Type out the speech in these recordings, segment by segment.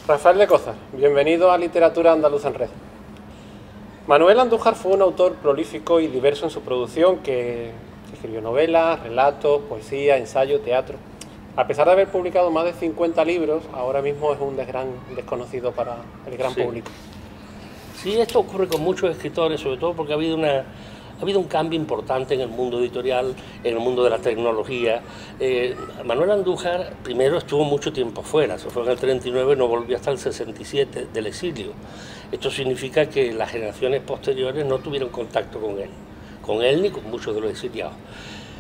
Rafael de Cózar, bienvenido a Literatura Andaluza en Red. Manuel Andújar fue un autor prolífico y diverso en su producción que escribió novelas, relatos, poesía, ensayo, teatro. A pesar de haber publicado más de 50 libros, ahora mismo es un gran desconocido para el gran público. Sí, esto ocurre con muchos escritores, sobre todo porque ha habido un cambio importante en el mundo editorial, en el mundo de la tecnología. Manuel Andújar primero estuvo mucho tiempo fuera, se fue en el 39 y no volvió hasta el 67 del exilio. Esto significa que las generaciones posteriores no tuvieron contacto con él ni con muchos de los exiliados.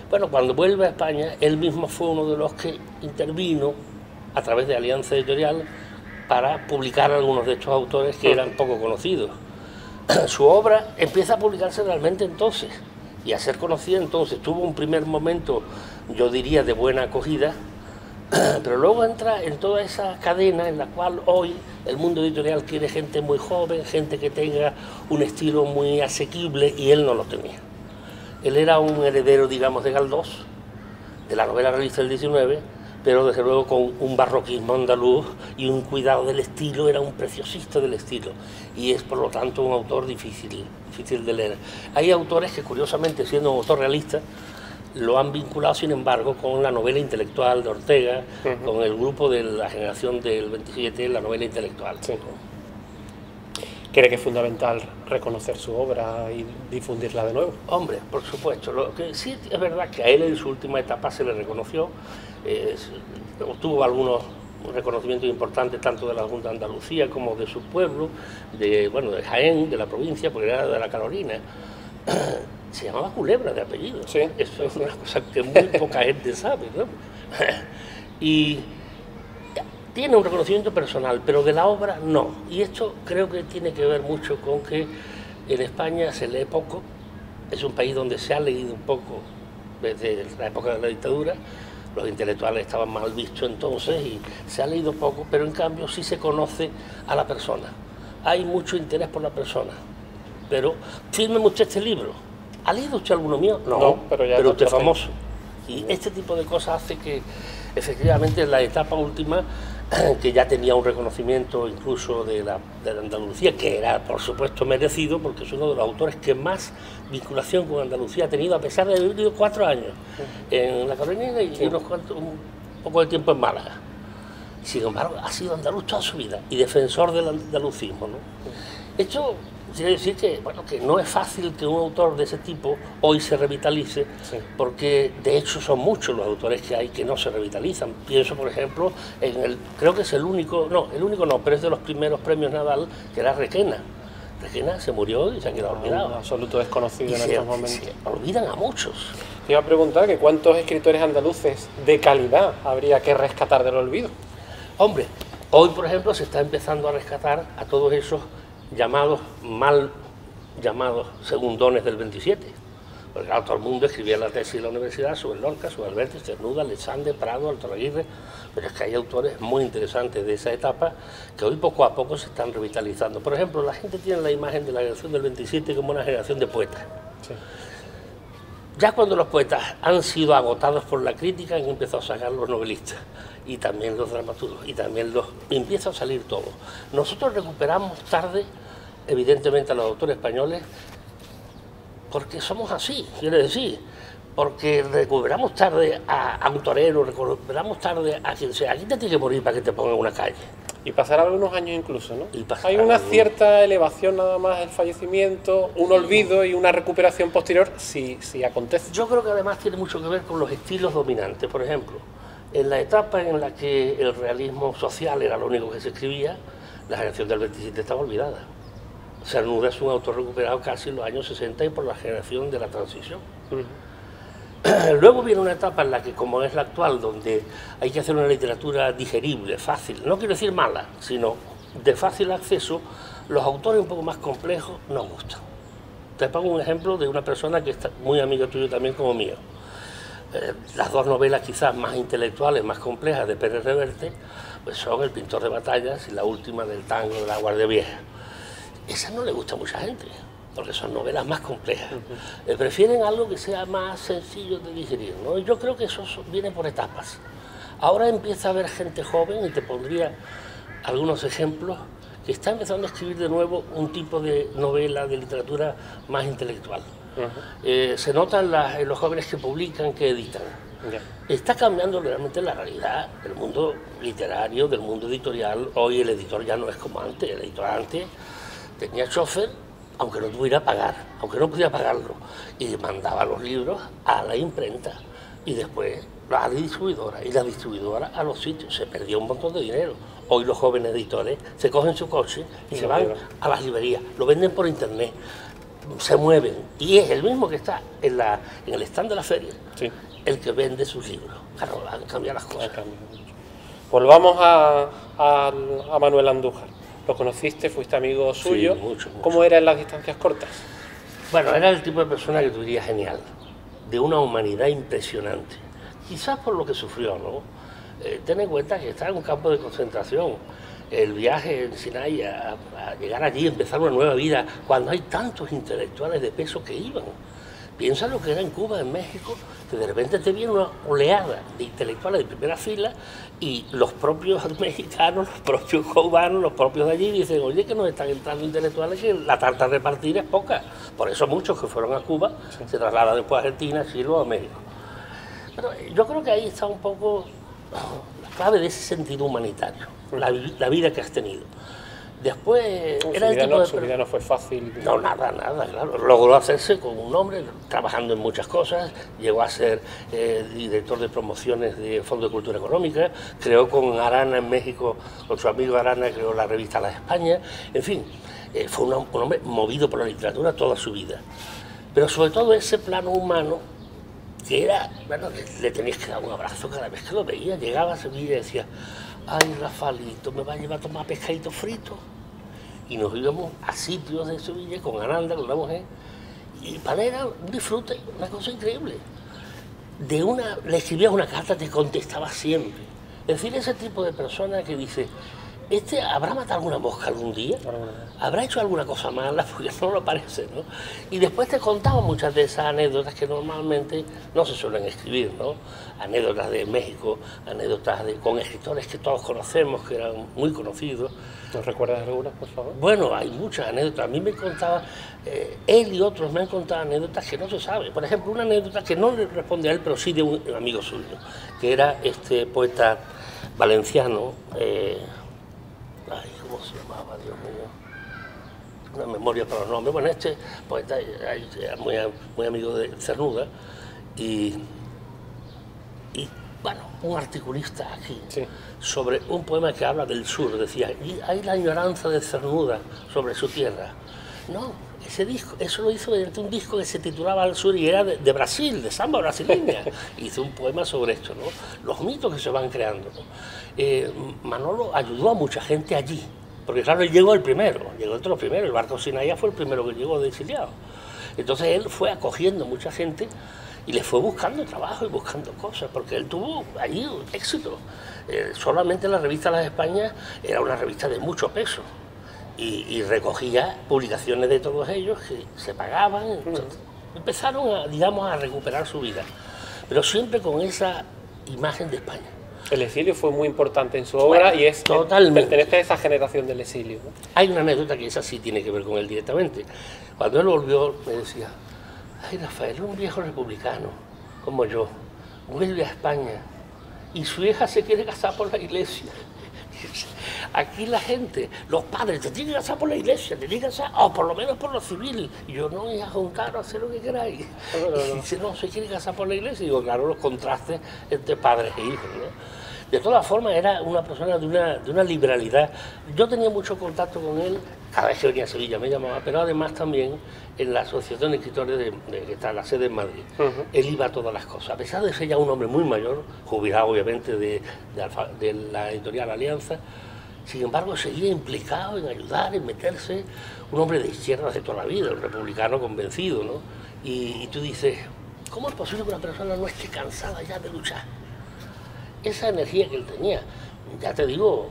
Bueno, cuando vuelve a España, él mismo fue uno de los que intervino a través de Alianza Editorial para publicar a algunos de estos autores que eran poco conocidos. Su obra empieza a publicarse realmente entonces y a ser conocida entonces. Tuvo un primer momento, yo diría, de buena acogida, pero luego entra en toda esa cadena en la cual hoy el mundo editorial quiere gente muy joven, gente que tenga un estilo muy asequible, y él no lo tenía. Él era un heredero, digamos, de Galdós, de la novela realista del 19, pero desde luego con un barroquismo andaluz y un cuidado del estilo, era un preciosista del estilo, y es por lo tanto un autor difícil de leer. Hay autores que, curiosamente, siendo un autor realista, lo han vinculado, sin embargo, con la novela intelectual de Ortega, con el grupo de la generación del 27, la novela intelectual. Sí. ¿Cree que es fundamental reconocer su obra y difundirla de nuevo? Hombre, por supuesto. Lo que sí es verdad que a él en su última etapa se le reconoció, obtuvo algunos reconocimientos importantes tanto de la Junta de Andalucía como de su pueblo, de Jaén, de la provincia, porque era de la Carolina. Se llamaba Culebra de apellido. Sí, eso es una cosa que muy poca gente sabe, ¿no? Y tiene un reconocimiento personal, pero de la obra no. Y esto creo que tiene que ver mucho con que en España se lee poco, es un país donde se ha leído un poco desde la época de la dictadura, los intelectuales estaban mal vistos entonces y se ha leído poco, pero en cambio sí se conoce a la persona. Hay mucho interés por la persona. Pero, fírmeme usted este libro. ¿Ha leído usted alguno mío? No, pero usted es famoso. Y este tipo de cosas hace que, efectivamente, en la etapa última, que ya tenía un reconocimiento incluso de Andalucía, que era, por supuesto, merecido, porque es uno de los autores que más vinculación con Andalucía ha tenido, a pesar de haber vivido 4 años en la Carolina y un poco de tiempo en Málaga. Sin embargo, ha sido andaluz toda su vida y defensor del andalucismo, ¿no? Esto quiere decir que, que no es fácil que un autor de ese tipo hoy se revitalice, porque de hecho son muchos los autores que hay que no se revitalizan. Pienso, por ejemplo, creo que es el único no, pero es de los primeros premios Nadal, que era Requena. Requena se murió y se ha quedado olvidado. Un absoluto desconocido en estos momentos. Se olvidan a muchos. Te iba a preguntar que cuántos escritores andaluces de calidad habría que rescatar del olvido. Hombre, hoy, por ejemplo, se está empezando a rescatar a todos esos mal llamados segundones del 27. Porque claro, todo el mundo escribía la tesis en la universidad sobre Lorca, sobre Alberti, Cernuda, Alexander, Prado, Alto Aguirre, pero es que hay autores muy interesantes de esa etapa que hoy poco a poco se están revitalizando. Por ejemplo, la gente tiene la imagen de la generación del 27 como una generación de poetas. Sí. Ya cuando los poetas han sido agotados por la crítica, han empezado a sacar los novelistas y también los dramaturgos, y también empieza a salir todo. Nosotros recuperamos tarde, evidentemente, a los autores españoles, porque somos así, quiere decir, porque recuperamos tarde a un torero, recuperamos tarde a quien sea. Aquí te tiene que morir para que te pongan en una calle. Y pasar algunos años incluso, ¿no? Hay una cierta elevación nada más del fallecimiento, un olvido y una recuperación posterior si acontece. Yo creo que además tiene mucho que ver con los estilos dominantes. Por ejemplo, en la etapa en la que el realismo social era lo único que se escribía, la generación del 27 estaba olvidada. Cernuda es un autor recuperado casi en los años 60 y por la generación de la transición. Luego viene una etapa en la que, como es la actual, donde hay que hacer una literatura digerible, fácil, no quiero decir mala, sino de fácil acceso, los autores un poco más complejos nos gustan. Te pongo un ejemplo de una persona que es muy amigo tuyo también como mío. Las dos novelas quizás más intelectuales, más complejas de Pérez Reverte, pues son El pintor de batallas y la última del tango de la Guardia Vieja. Esa no le gusta a mucha gente, porque son novelas más complejas. Prefieren algo que sea más sencillo de digerir, ¿no? Y yo creo que eso viene por etapas. Ahora empieza a haber gente joven, y te pondría algunos ejemplos, que está empezando a escribir de nuevo un tipo de novela, de literatura más intelectual. Se nota en los jóvenes que publican, que editan. Está cambiando realmente la realidad del mundo literario, del mundo editorial. Hoy el editor ya no es como antes. El editor antes tenía chofer, aunque no tuviera pagar, aunque no podía pagarlo, y mandaba los libros a la imprenta y después a la distribuidora, y la distribuidora a los sitios. Se perdió un montón de dinero. Hoy los jóvenes editores se cogen su coche y se van a las librerías, lo venden por internet, se mueven, y es el mismo que está en el stand de la feria, el que vende sus libros. Claro, han cambiado las cosas. Volvamos a Manuel Andújar. ¿Lo conociste? ¿Fuiste amigo suyo? Sí, mucho. ¿Cómo era en las distancias cortas? Bueno, era el tipo de persona que tú dirías genial, de una humanidad impresionante. Quizás por lo que sufrió, ¿no? Ten en cuenta que está en un campo de concentración. El viaje en Sinai a llegar allí, empezar una nueva vida, cuando hay tantos intelectuales de peso que iban. Piensa lo que era en Cuba, en México, que de repente te viene una oleada de intelectuales de primera fila y los propios mexicanos, los propios cubanos, los propios de allí dicen, oye, que nos están entrando intelectuales, que la tarta a repartir es poca. Por eso muchos que fueron a Cuba se trasladan después a Argentina, Chile o a México. Pero yo creo que ahí está un poco la clave de ese sentido humanitario, la vida que has tenido. Después era el tipo de... Su vida no fue fácil. No, nada, claro. Logró hacerse con un nombre, trabajando en muchas cosas, llegó a ser director de promociones de Fondo de Cultura Económica, creó con Arana en México, con su amigo Arana, creó la revista La España, en fin, fue un hombre movido por la literatura toda su vida. Pero sobre todo ese plano humano, que era, bueno, le tenías que dar un abrazo cada vez que lo veía, llegaba a Sevilla y decía, ay, Rafaelito, me va a llevar a tomar pescadito frito. Y nos íbamos a sitios de Sevilla con Aranda, con la mujer, y para él era un disfrute, una cosa increíble. Le escribías una carta, te contestaba siempre. Es decir, ese tipo de persona que dice, ¿habrá matado alguna mosca algún día? ¿Habrá hecho alguna cosa mala? Porque no lo parece, ¿no? Y después te contaba muchas de esas anécdotas que normalmente no se suelen escribir, ¿no? Anécdotas de México, anécdotas con escritores que todos conocemos, que eran muy conocidos. ¿Nos recuerdas algunas, por favor? Bueno, hay muchas anécdotas. A mí me contaba, él y otros me han contado anécdotas que no se sabe. Por ejemplo, una anécdota que no le responde a él, pero sí de un amigo suyo, que era este poeta valenciano, ¿cómo se llamaba? Dios mío. Una memoria para los nombres. Bueno, este poeta era muy amigo de Cernuda y bueno, un articulista aquí sobre un poema que habla del sur. Decía, y hay la añoranza de Cernuda sobre su tierra. No, ese disco, eso lo hizo mediante un disco que se titulaba Al Sur y era de Brasil, de samba brasileña. Hizo un poema sobre esto, ¿no? Los mitos que se van creando, ¿no? Manolo ayudó a mucha gente allí, porque claro, él llegó entre los primeros, el barco Sinaya fue el primero que llegó de exiliado. Entonces él fue acogiendo mucha gente y le fue buscando trabajo y buscando cosas, porque él tuvo allí éxito. Solamente la revista Las Españas era una revista de mucho peso y recogía publicaciones de todos ellos que se pagaban. Entonces, empezaron digamos, a recuperar su vida, pero siempre con esa imagen de España. El exilio fue muy importante en su obra y pertenece a esa generación del exilio, ¿no? Hay una anécdota que esa sí tiene que ver con él directamente. Cuando él volvió me decía, ay, Rafael, un viejo republicano como yo, vuelve a España y su hija se quiere casar por la iglesia. Aquí la gente, los padres, te tienen que casar por la iglesia, te tienen que casar, o por lo menos por lo civil. Y yo, no, voy a juntar, a hacer lo que queráis. Y dice, no, se quiere casar por la iglesia. Y digo, claro, los contrastes entre padres e hijos, ¿no? De todas formas, era una persona de una liberalidad. Yo tenía mucho contacto con él, cada vez que venía a Sevilla me llamaba, pero además también en la Asociación de Escritores que está en la sede en Madrid. Él iba a todas las cosas. A pesar de ser ya un hombre muy mayor, jubilado obviamente de la editorial Alianza, sin embargo seguía implicado en ayudar, en meterse, un hombre de izquierda de toda la vida, un republicano convencido, ¿no? Y tú dices, ¿cómo es posible que una persona no esté cansada ya de luchar? Esa energía que él tenía, ya te digo,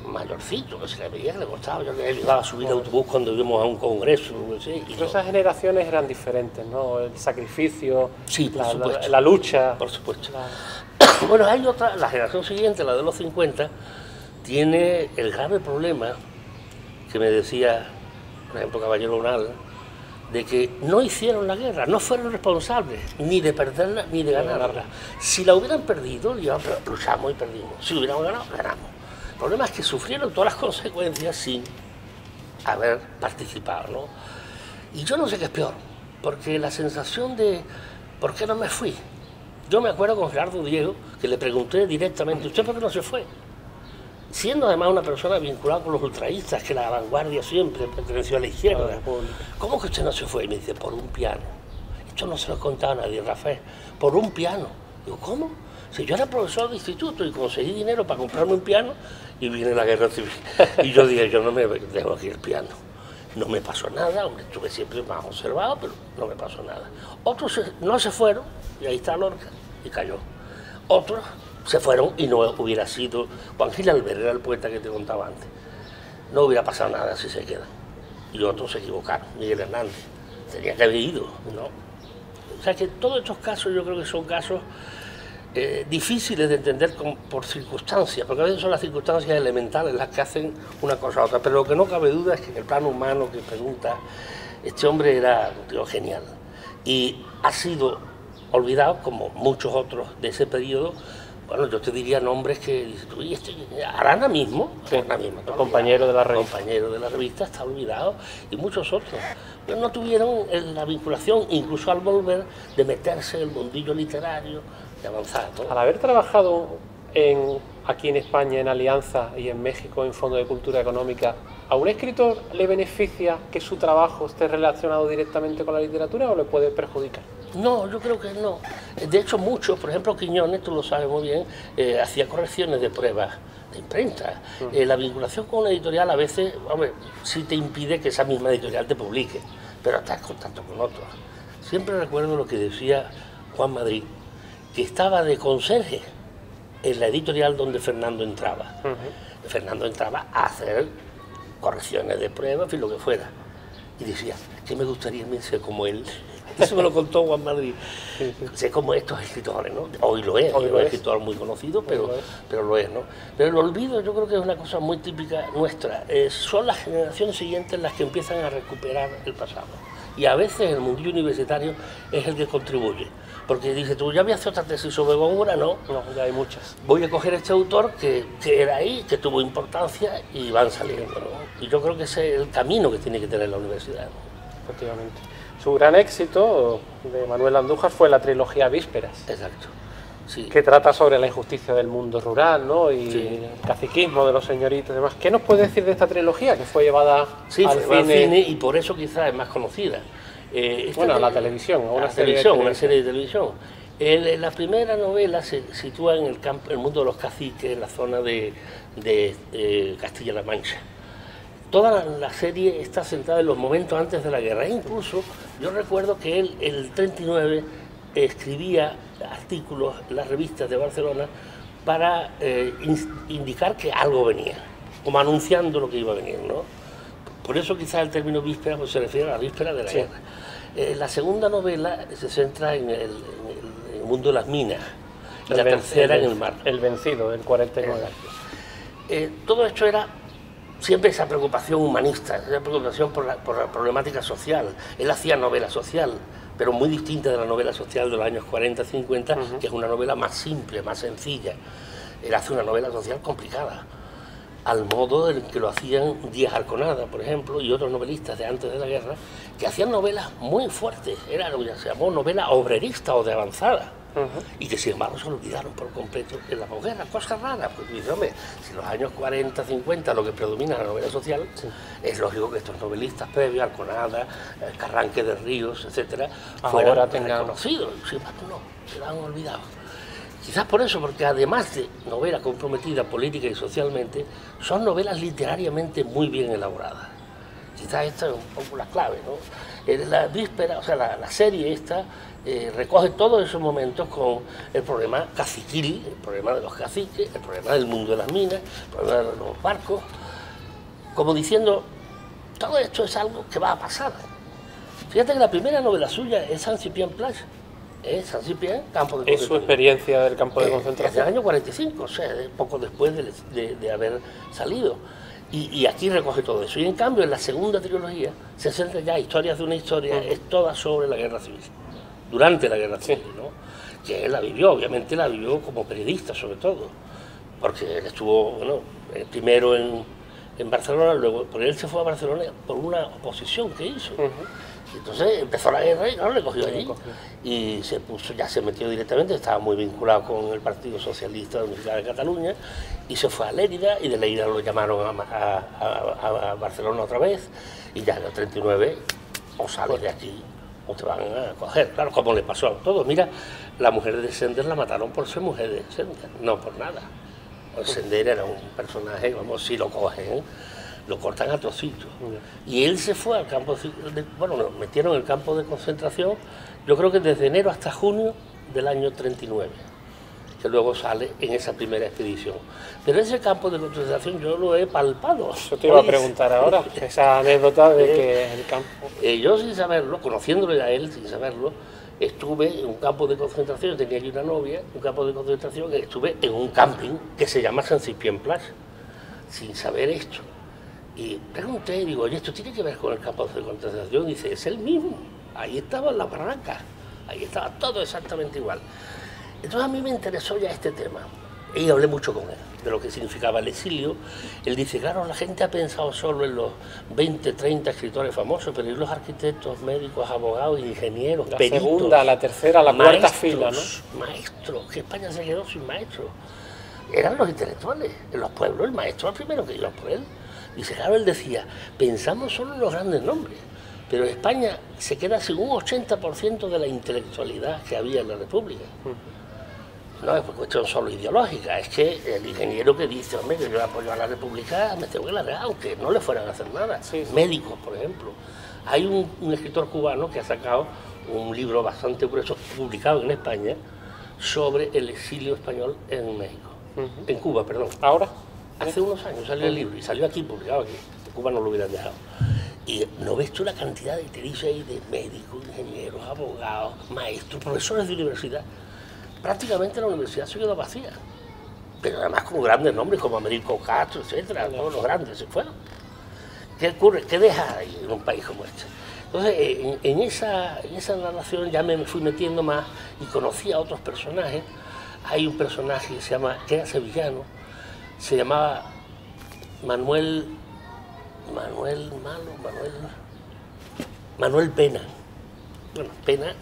mayorcito, que se le veía que le costaba, yo le ayudaba a subir autobús cuando íbamos a un congreso. No sé, pero esas generaciones eran diferentes, ¿no? El sacrificio, sí, la lucha. Por supuesto. Bueno, hay otra, la generación siguiente, la de los 50, tiene el grave problema que me decía, por ejemplo, Caballero Unal, de que no hicieron la guerra, no fueron responsables ni de perderla ni de ganarla. Si la hubieran perdido, luchamos y perdimos. Si hubiéramos ganado, ganamos. El problema es que sufrieron todas las consecuencias sin haber participado, ¿no? Y yo no sé qué es peor, porque la sensación de ¿por qué no me fui? Yo me acuerdo con Gerardo Diego, que le pregunté directamente, ¿usted por qué no se fue? Siendo además una persona vinculada con los ultraístas, que la vanguardia siempre perteneció a la izquierda. ¿Cómo que usted no se fue? Y me dice, por un piano. Esto no se lo contaba a nadie, Rafael. Por un piano. Digo, ¿cómo? Si yo era profesor de instituto y conseguí dinero para comprarme un piano, y vine la guerra civil. Y yo dije, yo no me dejo aquí el piano. No me pasó nada, aunque estuve siempre más observado, pero no me pasó nada. Otros no se fueron, y ahí está Lorca, y cayó. Otros se fueron y no hubiera sido... Juan Gil Albert era el poeta que te contaba antes. No hubiera pasado nada si se quedan. Y otros se equivocaron. Miguel Hernández tenía que haber ido, ¿no? O sea que todos estos casos yo creo que son casos difíciles de entender por circunstancias, porque a veces son las circunstancias elementales las que hacen una cosa a otra, pero lo que no cabe duda es que en el plano humano que pregunta, este hombre era un tío genial y ha sido olvidado, como muchos otros de ese periodo. Bueno, yo te diría nombres que dices tú, y Arana mismo, sí, compañero de la revista. Compañero de la revista está olvidado, y muchos otros. Pero no tuvieron la vinculación, incluso al volver, de meterse en el mundillo literario, de avanzar, ¿no? Al haber trabajado aquí en España en Alianza y en México en Fondo de Cultura Económica, ¿a un escritor le beneficia que su trabajo esté relacionado directamente con la literatura o le puede perjudicar? No, yo creo que no. De hecho, muchos, por ejemplo, Quiñones, tú lo sabes muy bien, hacía correcciones de pruebas de imprenta. La vinculación con una editorial a veces, hombre, sí te impide que esa misma editorial te publique, pero estás en contacto con otros. Siempre recuerdo lo que decía Juan Madrid, que estaba de conserje en la editorial donde Fernando entraba. Fernando entraba a hacer correcciones de pruebas, en fin, lo que fuera. Y decía, que me gustaría a mí ser como él. Eso me lo contó Juan Madrid. Sé como estos escritores, ¿no? Hoy lo es, hoy no es escritor muy conocido, pero lo es, ¿no? Pero el olvido yo creo que es una cosa muy típica nuestra. Son las generaciones siguientes las que empiezan a recuperar el pasado. Y a veces el mundillo universitario es el que contribuye. Porque dice, tú ya voy a hacer otra tesis sobre Góngora, no, ya hay muchas. Voy a coger este autor que era ahí, que tuvo importancia y van saliendo, ¿no? Y yo creo que ese es el camino que tiene que tener la universidad, ¿no? Efectivamente. Su gran éxito de Manuel Andújar fue la trilogía Vísperas. Exacto. Sí. Que trata sobre la injusticia del mundo rural, ¿no? Y sí, el caciquismo de los señoritos y demás. ¿Qué nos puede decir de esta trilogía que fue llevada al cine? Y por eso quizás es más conocida. Bueno, a la televisión, a una serie de televisión. La primera novela se sitúa en el mundo de los caciques, en la zona de Castilla-La Mancha. Toda la serie está centrada en los momentos antes de la guerra. E incluso yo recuerdo que él, en el 39, escribía artículos en las revistas de Barcelona para indicar que algo venía, como anunciando lo que iba a venir, ¿no? Por eso quizás el término víspera pues, se refiere a la víspera de la guerra. La segunda novela se centra en el mundo de las minas, y la tercera en el mar. El vencido, del 49. Todo esto era siempre esa preocupación humanista, esa preocupación por la problemática social. Él hacía novela social, pero muy distinta de la novela social de los años 40-50, que es una novela más simple, más sencilla. Él hace una novela social complicada, al modo en que lo hacían Díaz Arconada, por ejemplo, y otros novelistas de antes de la guerra, que hacían novelas muy fuertes. Era lo que se llamó novela obrerista o de avanzada. Y que sin embargo se olvidaron por completo en la posguerra, cosa rara, porque dice, hombre, si en los años 40, 50 lo que predomina es la novela social, es lógico que estos novelistas previos, Arconada, Carranque de Ríos, etcétera, fueran reconocidos, sin embargo no, se lo han olvidado. Quizás por eso, porque además de novela comprometida política y socialmente, son novelas literariamente muy bien elaboradas. Quizás esta es un poco la clave, ¿no? La víspera, o sea, la serie esta recoge todos esos momentos con el problema caciquil, el problema de los caciques, el problema del mundo de las minas, el problema de los barcos, como diciendo, todo esto es algo que va a pasar. Fíjate que la primera novela suya es Saint-Cyprien Plage, San Ciprián, campo de ¿Es concentración. su experiencia del campo de Desde concentración? el año 45, o sea, poco después de haber salido. Y aquí recoge todo eso. Y en cambio, en la segunda trilogía se centra ya Historias de una historia, es toda sobre la guerra civil, durante la guerra civil, ¿no? Que él la vivió, obviamente la vivió como periodista sobre todo, porque él estuvo, bueno, primero en Barcelona, luego, porque él se fue a Barcelona por una oposición que hizo. Entonces empezó la guerra y claro, le cogió allí y se puso, ya se metió directamente, estaba muy vinculado con el Partido Socialista de la Universidad de Cataluña y se fue a Lérida y de Lérida lo llamaron a Barcelona otra vez y ya en el 39 o sales de aquí o te van a coger, claro, como le pasó a todos. Mira, la mujer de Sender la mataron por ser mujer de Sender, no por nada. El Sender era un personaje, vamos, si lo cogen, lo cortan a trocitos. Y él se fue al campo bueno, lo metieron en el campo de concentración, yo creo que desde enero hasta junio del año 39, que luego sale en esa primera expedición. Pero ese campo de concentración yo lo he palpado. Yo te iba a preguntar ahora, esa anécdota de que el campo... Yo sin saberlo, conociéndolo a él sin saberlo, estuve en un campo de concentración, tenía allí una novia, un campo de concentración, estuve en un camping que se llama San Ciprián Plage, sin saber esto. Y pregunté, y digo, oye, ¿esto tiene que ver con el campo de concentración? Y dice, es el mismo, ahí estaban las barracas, ahí estaba todo exactamente igual. Entonces a mí me interesó ya este tema, y hablé mucho con él, de lo que significaba el exilio. Él dice, claro, la gente ha pensado solo en los 20, 30 escritores famosos, pero ¿y los arquitectos, médicos, abogados, ingenieros, La peritos? segunda, la tercera, la cuarta fila, ¿no? Maestros, que España se quedó sin maestros. Eran los intelectuales, en los pueblos, el maestro el primero que iba por él. Dice, claro, él decía, pensamos solo en los grandes nombres, pero España se queda sin un 80% de la intelectualidad que había en la República. No es por cuestión solo ideológica, es que el ingeniero que dice, hombre, que yo apoyo a la República, me tengo que largar, aunque no le fueran a hacer nada. Sí, sí. Médicos, por ejemplo. Hay un escritor cubano que ha sacado un libro bastante grueso, publicado en España, sobre el exilio español en México, en Cuba, perdón. ¿Ahora? Hace unos años salió el libro y salió aquí, publicado aquí. En Cuba no lo hubieran dejado. Y no ves tú la cantidad de te dice ahí de médicos, ingenieros, abogados, maestros, profesores de universidad. Prácticamente la universidad se quedó vacía. Pero además con grandes nombres como Américo Castro, etcétera, todos los grandes se fueron. ¿Qué ocurre? ¿Qué deja ahí en un país como este? Entonces, en esa narración ya me fui metiendo más y conocí a otros personajes. Hay un personaje que se llama, que era sevillano, se llamaba Manuel Pena. Bueno, Pena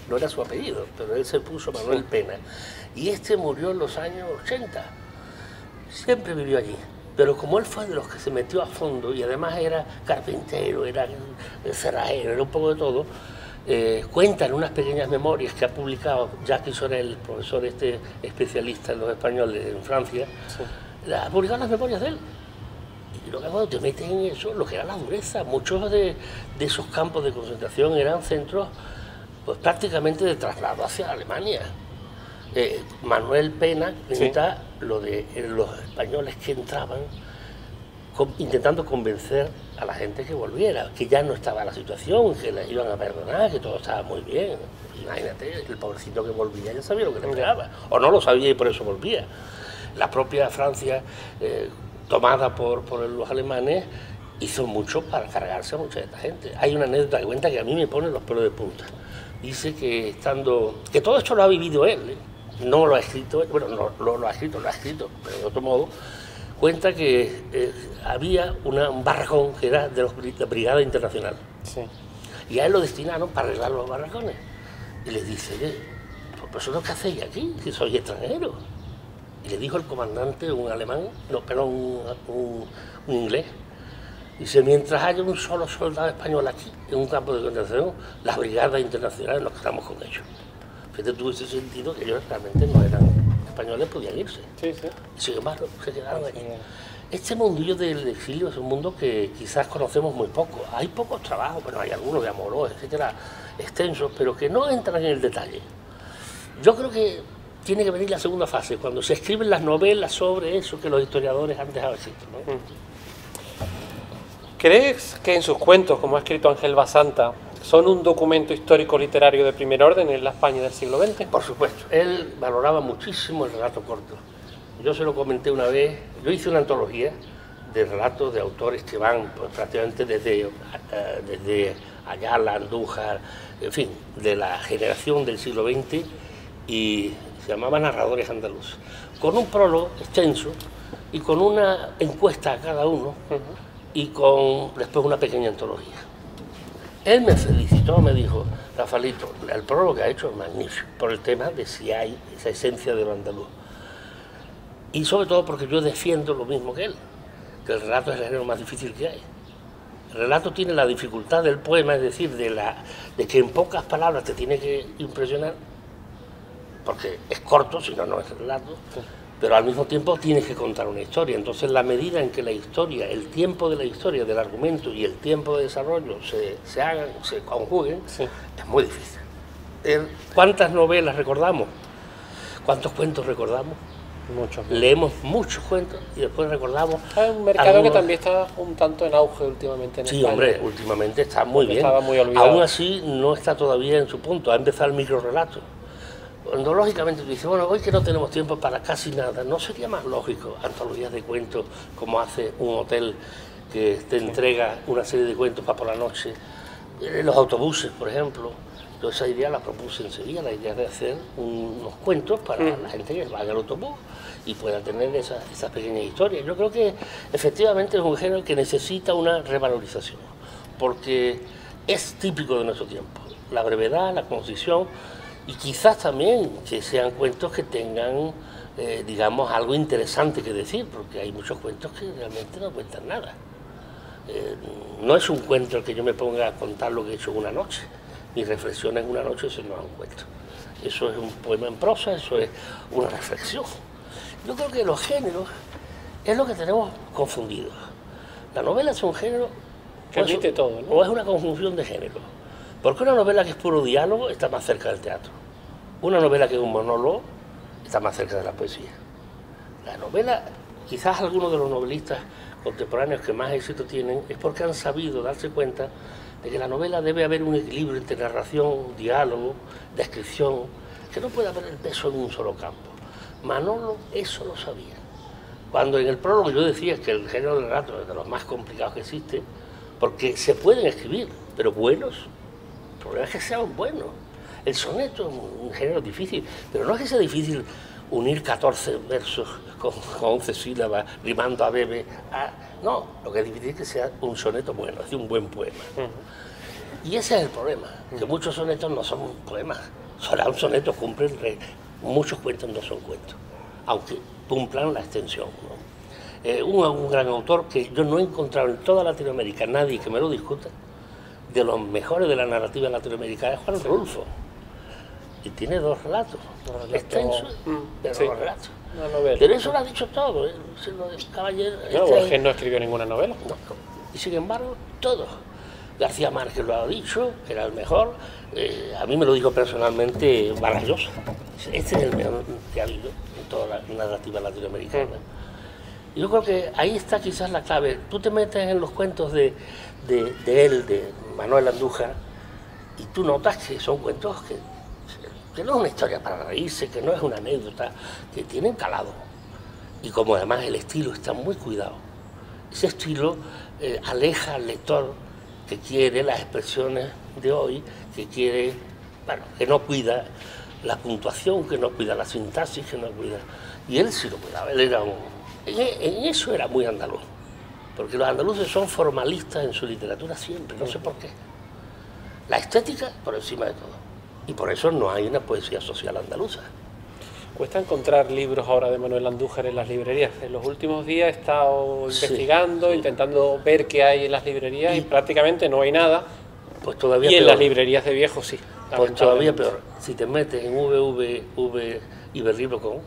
no era su apellido, pero él se puso Manuel Pena. Y este murió en los años 80. Siempre vivió allí. Pero como él fue de los que se metió a fondo y además era carpintero, era cerrajero, era un poco de todo, cuenta en unas pequeñas memorias que ha publicado Jacques Sorel, el profesor especialista en los españoles en Francia, ha publicado las memorias de él. Y lo que cuando te metes en eso, lo que era la dureza, muchos de esos campos de concentración eran centros pues prácticamente de traslado hacia Alemania. Manuel Pena cuenta lo de los españoles que entraban intentando convencer a la gente que volviera, que ya no estaba la situación, que les iban a perdonar, que todo estaba muy bien. Imagínate, el pobrecito que volvía ya sabía lo que le esperaba, o no lo sabía y por eso volvía. La propia Francia, tomada por los alemanes, hizo mucho para cargarse a mucha de esta gente. Hay una anécdota que cuenta que a mí me pone los pelos de punta. Dice que que todo esto lo ha vivido él, no lo ha escrito, bueno, no lo ha escrito, pero de otro modo, cuenta que había un barracón que era de la Brigada Internacional. Sí. Y a él lo destinaron para arreglar los barracones. Y les dice, ¿vosotros qué hacéis aquí? Si sois extranjeros. Y le dijo el comandante, un alemán, no, perdón, un inglés, dice, mientras haya un solo soldado español aquí, en un campo de concentración, las brigadas internacionales nos quedamos con ellos. Fíjate tú ese sentido que ellos realmente no eran españoles, podían irse. Sí, sí. Y sin embargo, se quedaron allí. Este mundillo del exilio es un mundo que quizás conocemos muy poco. Hay pocos trabajos, bueno, hay algunos de Amorós, etcétera, extensos, pero que no entran en el detalle. Yo creo que tiene que venir la segunda fase, cuando se escriben las novelas sobre eso que los historiadores han dejado escrito, ¿no? ¿Crees que en sus cuentos, como ha escrito Ángel Basanta, ¿Son un documento histórico literario de primer orden en la España del siglo XX? Por supuesto, él valoraba muchísimo el relato corto. Yo se lo comenté una vez, yo hice una antología de relatos de autores que van pues, prácticamente desde Ayala, Andújar, en fin, de la generación del siglo XX, y se llamaba Narradores Andaluces, con un prólogo extenso y con una encuesta a cada uno y con después una pequeña antología. Él me felicitó, me dijo, Rafaelito, el prólogo que ha hecho es magnífico, por el tema de si hay esa esencia de lo andaluz. Y sobre todo porque yo defiendo lo mismo que él, que el relato es el género más difícil que hay. El relato tiene la dificultad del poema, es decir, de que en pocas palabras te tiene que impresionar, porque es corto, si no, no es relato, pero al mismo tiempo tienes que contar una historia. Entonces, la medida en que la historia, el tiempo de la historia, del argumento y el tiempo de desarrollo se conjuguen, es muy difícil. ¿Cuántas novelas recordamos? ¿Cuántos cuentos recordamos? Muchos. Leemos muchos cuentos y después recordamos... Es un mercado que también está un tanto en auge últimamente en España. Sí, hombre, últimamente está muy bien. Estaba muy olvidado. Aún así, no está todavía en su punto. Ha empezado el microrelato. Cuando lógicamente tú dices, bueno, hoy que no tenemos tiempo para casi nada, ¿no sería más lógico antologías de cuentos como hace un hotel que te entrega una serie de cuentos para por la noche? Los autobuses, por ejemplo. Yo esa idea la propuse enseguida, la idea de hacer unos cuentos para la gente que vaya al autobús y pueda tener esas pequeñas historias. Yo creo que efectivamente es un género que necesita una revalorización, porque es típico de nuestro tiempo. La brevedad, la concisión, y quizás también que sean cuentos que tengan, digamos, algo interesante que decir, porque hay muchos cuentos que realmente no cuentan nada. No es un cuento el que yo me ponga a contar lo que he hecho en una noche. Mi reflexión en una noche, eso no es un cuento. Eso es un poema en prosa, eso es una reflexión. Yo creo que los géneros es lo que tenemos confundidos. La novela es un género que admite todo, ¿no? O es una conjunción de géneros. Porque una novela que es puro diálogo está más cerca del teatro. Una novela que es un monólogo está más cerca de la poesía. La novela, quizás algunos de los novelistas contemporáneos que más éxito tienen, es porque han sabido darse cuenta de que la novela debe haber un equilibrio entre narración, diálogo, descripción, que no puede haber el peso en un solo campo. Manolo eso lo sabía. Cuando en el prólogo yo decía que el género del relato es de los más complicados que existe, porque se pueden escribir, pero buenos. El problema es que sean buenos. El soneto es un género difícil, pero no es que sea difícil unir 14 versos con 11 sílabas, rimando a bebe. No, lo que es difícil es que sea un soneto bueno, es decir, un buen poema. Y ese es el problema, que muchos sonetos no son poemas. Solo un soneto cumple, muchos cuentos no son cuentos, aunque cumplan la extensión, ¿no? Un gran autor que yo no he encontrado en toda Latinoamérica nadie que me lo discuta, de los mejores de la narrativa latinoamericana, es Juan Rulfo. Y tiene dos relatos extensos, pero dos relatos. Pero eso lo ha dicho todo, Caballero. No, Borges no escribió ninguna novela. No. Y sin embargo, todo. García Márquez lo ha dicho, que era el mejor. A mí me lo dijo personalmente Vargas Llosa. Este es el mejor que ha habido en toda la narrativa latinoamericana. Y yo creo que ahí está quizás la clave. Tú te metes en los cuentos de él, de Manuel Andújar, y tú notas que son cuentos que no es una historia para reírse, que no es una anécdota, que tienen calado. Y como además el estilo está muy cuidado, ese estilo aleja al lector que quiere las expresiones de hoy, que quiere, bueno, que no cuida la puntuación, que no cuida la sintaxis, que no cuida... Y él sí lo cuidaba, él era en eso era muy andaluz, porque los andaluces son formalistas en su literatura siempre, no sé por qué. La estética por encima de todo. Y por eso no hay una poesía social andaluza. Cuesta encontrar libros ahora de Manuel Andújar en las librerías. En los últimos días he estado investigando, intentando ver qué hay en las librerías y prácticamente no hay nada. Pues todavía y peor. En las librerías de viejos sí. Pues todavía peor. Si te metes en VV Iberlibro.com,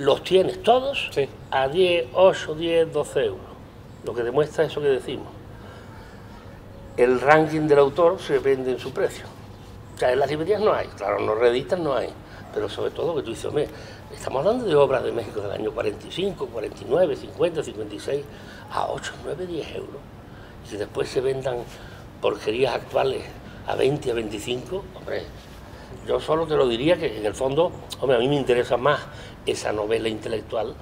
los tienes todos a 10, 8, 10, 12 euros. Lo que demuestra eso que decimos. El ranking del autor se vende en su precio. O sea, en las librerías no hay, claro, no reeditan, no hay, pero sobre todo que tú dices, hombre, estamos hablando de obras de México del año 45, 49, 50, 56, a 8, 9, 10 euros, y que después se vendan porquerías actuales a 20, a 25, hombre, yo solo te lo diría que en el fondo, hombre, a mí me interesa más esa novela intelectual,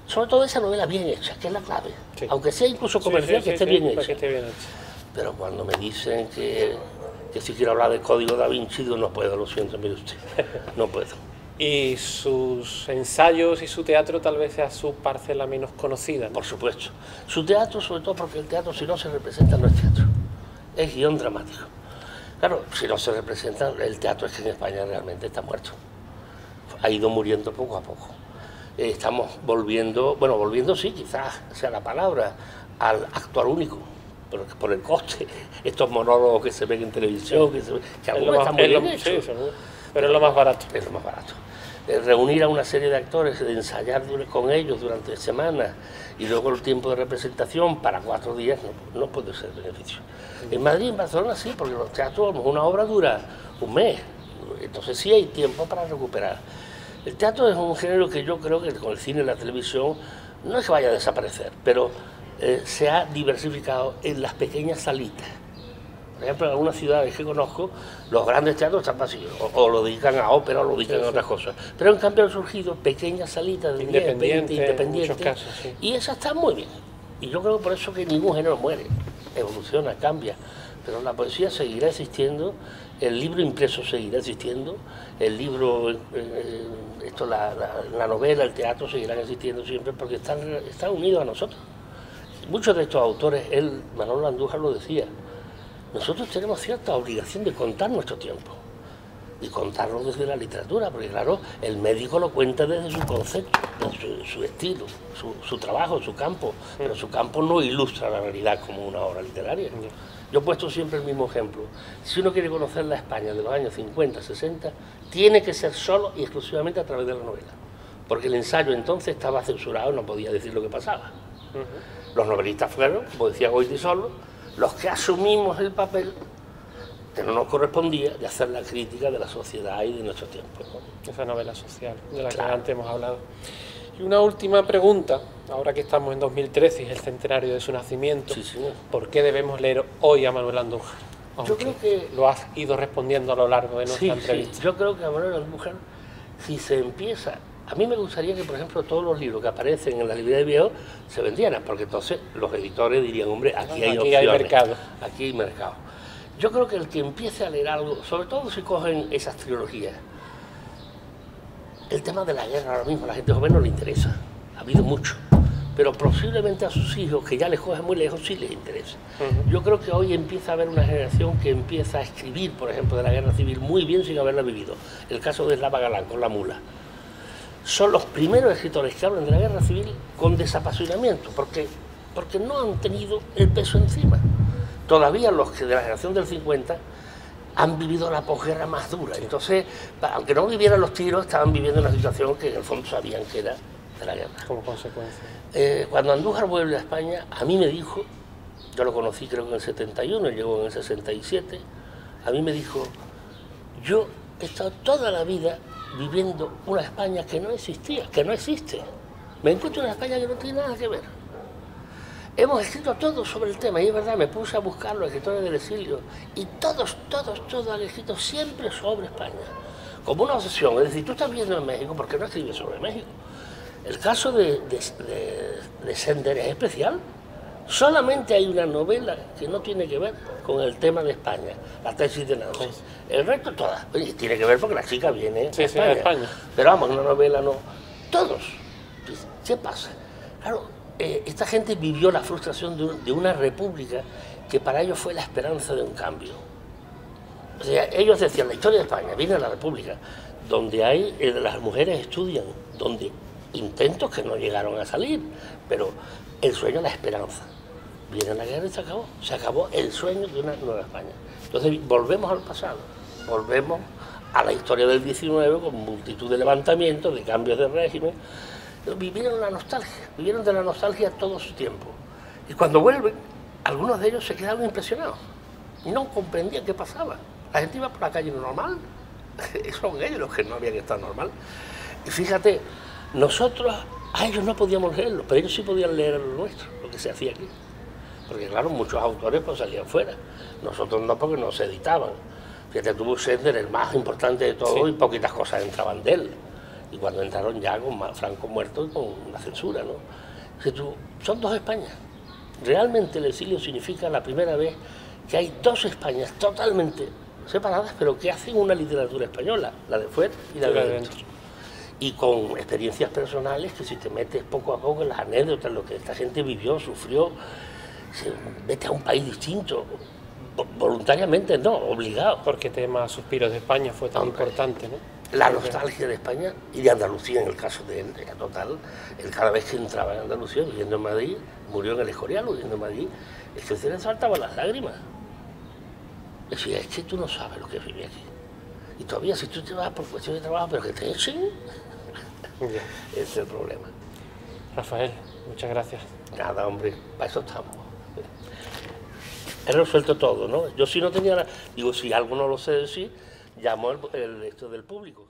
sobre todo esa novela bien hecha, que es la clave, sí. Aunque sea incluso comercial, que esté bien hecha. Que esté bien hecha. Pero cuando me dicen que si quiero hablar del Código Da Vinci, digo, no puedo, lo siento, mire usted, no puedo. ¿Y sus ensayos y su teatro tal vez sea su parcela menos conocida, ¿no? Por supuesto. Su teatro, sobre todo porque el teatro, si no se representa, no es teatro, es guión dramático. Claro, si no se representa, el teatro es que en España realmente está muerto. Ha ido muriendo poco a poco. Estamos volviendo, bueno, volviendo sí, quizás sea la palabra, al actuar único, pero por el coste, estos monólogos que se ven en televisión, que algunos están muy bien hechos, pero es lo más barato. Es lo más barato. Reunir a una serie de actores, ensayar con ellos durante semanas y luego el tiempo de representación para 4 días no puede ser beneficio. En Madrid y en Barcelona sí, porque los teatros, una obra dura un mes, entonces sí hay tiempo para recuperar. El teatro es un género que yo creo que con el cine y la televisión no es que vaya a desaparecer, pero se ha diversificado en las pequeñas salitas. Por ejemplo, en algunas ciudades que conozco, los grandes teatros están vacíos, o lo dedican a ópera o lo dedican a otras cosas. Pero en cambio han surgido pequeñas salitas de independientes, y esas están muy bien. Y yo creo por eso que ningún género muere, evoluciona, cambia. Pero la poesía seguirá existiendo, el libro impreso seguirá existiendo, el libro, la novela, el teatro seguirán existiendo siempre porque están unidos a nosotros. Muchos de estos autores, Manuel Andújar lo decía, nosotros tenemos cierta obligación de contar nuestro tiempo y contarlo desde la literatura, porque claro, el médico lo cuenta desde su concepto, desde su estilo, su trabajo, su campo, pero su campo no ilustra la realidad como una obra literaria. Yo he puesto siempre el mismo ejemplo. Si uno quiere conocer la España de los años 50, 60, tiene que ser solo y exclusivamente a través de la novela, porque el ensayo entonces estaba censurado, no podía decir lo que pasaba. Los novelistas fueron, como decía Goiti solo, los que asumimos el papel que no nos correspondía de hacer la crítica de la sociedad y de nuestro tiempo, ¿no? Esa novela social de la que antes hemos hablado. Y una última pregunta, ahora que estamos en 2013 y es el centenario de su nacimiento, sí, señor. ¿Por qué debemos leer hoy a Manuel Andújar? Yo creo que lo has ido respondiendo a lo largo de nuestra entrevista. Sí, yo creo que a Manuel Andújar, si se empieza... A mí me gustaría que, por ejemplo, todos los libros que aparecen en la librería de viejos se vendieran, porque entonces los editores dirían, hombre, aquí hay opciones, hay mercado. Aquí hay mercado. Yo creo que el que empiece a leer algo, sobre todo si cogen esas trilogías, el tema de la guerra ahora mismo a la gente joven no le interesa, ha habido mucho, pero posiblemente a sus hijos, que ya les cogen muy lejos, sí les interesa. Yo creo que hoy empieza a haber una generación que empieza a escribir, por ejemplo, de la guerra civil muy bien sin haberla vivido. El caso de Eslava Galán con La mula. Son los primeros escritores que hablan de la guerra civil con desapasionamiento, porque no han tenido el peso encima. Todavía los que de la generación del 50 han vivido la posguerra más dura. Entonces, aunque no vivieran los tiros, estaban viviendo una situación que en el fondo sabían que era de la guerra. Como consecuencia. Cuando Andújar vuelve a España, a mí me dijo, yo lo conocí creo que en el 71, llegó en el 67, a mí me dijo, yo he estado toda la vida viviendo una España que no existía, que no existe. Me encuentro en una España que no tiene nada que ver. Hemos escrito todo sobre el tema, y es verdad, me puse a buscar los escritores del exilio, y todos han escrito siempre sobre España, como una obsesión. Es decir, tú estás viviendo en México, ¿por qué no escribes sobre México? El caso de Sender es especial. Solamente hay una novela que no tiene que ver con el tema de España, la tesis de Nancy. El resto todas. Oye, tiene que ver porque la chica viene a España. Pero vamos, una novela no. Todos. ¿Qué pasa? Claro, esta gente vivió la frustración de una república que para ellos fue la esperanza de un cambio. O sea, ellos decían, la historia de España viene a la república, donde hay, las mujeres estudian, donde intentos que no llegaron a salir, pero el sueño, la esperanza. Viene la guerra y se acabó el sueño de una nueva España. Entonces volvemos al pasado, volvemos a la historia del 19 con multitud de levantamientos, de cambios de régimen. Vivieron de la nostalgia todo su tiempo. Y cuando vuelven, algunos de ellos se quedaron impresionados y no comprendían qué pasaba. La gente iba por la calle normal, son ellos los que no habían estado normal. Y fíjate, nosotros a ellos no podíamos leerlo, pero ellos sí podían leer lo nuestro, lo que se hacía aquí. Porque claro, muchos autores pues salían fuera, nosotros no, porque no se editaban. Fíjate, tuvo Sender, el más importante de todos, Sí. y poquitas cosas entraban de él. Y cuando entraron ya con Franco muerto y con la censura, ¿no? Dices tú, son dos Españas. Realmente el exilio significa la primera vez que hay dos Españas totalmente separadas, pero que hacen una literatura española, la de fuera y la de dentro. Y con experiencias personales que si te metes poco a poco en las anécdotas, lo que esta gente vivió, sufrió, vete a un país distinto, voluntariamente no, obligado. Porque tema Suspiros de España fue tan importante, ¿no? La nostalgia de España y de Andalucía, en el caso de él, era total. Él cada vez que entraba en Andalucía, viviendo en Madrid, murió en el Escorial, viviendo en Madrid, es que se le saltaban las lágrimas. Decía, es que tú no sabes lo que vive aquí. Y todavía si tú te vas por cuestión de trabajo, pero que te echen, ese es el problema. Rafael, muchas gracias. Nada, hombre, para eso estamos. He resuelto todo, ¿no? Yo si no tenía nada, digo, si algo no lo sé decir, llamo esto del público.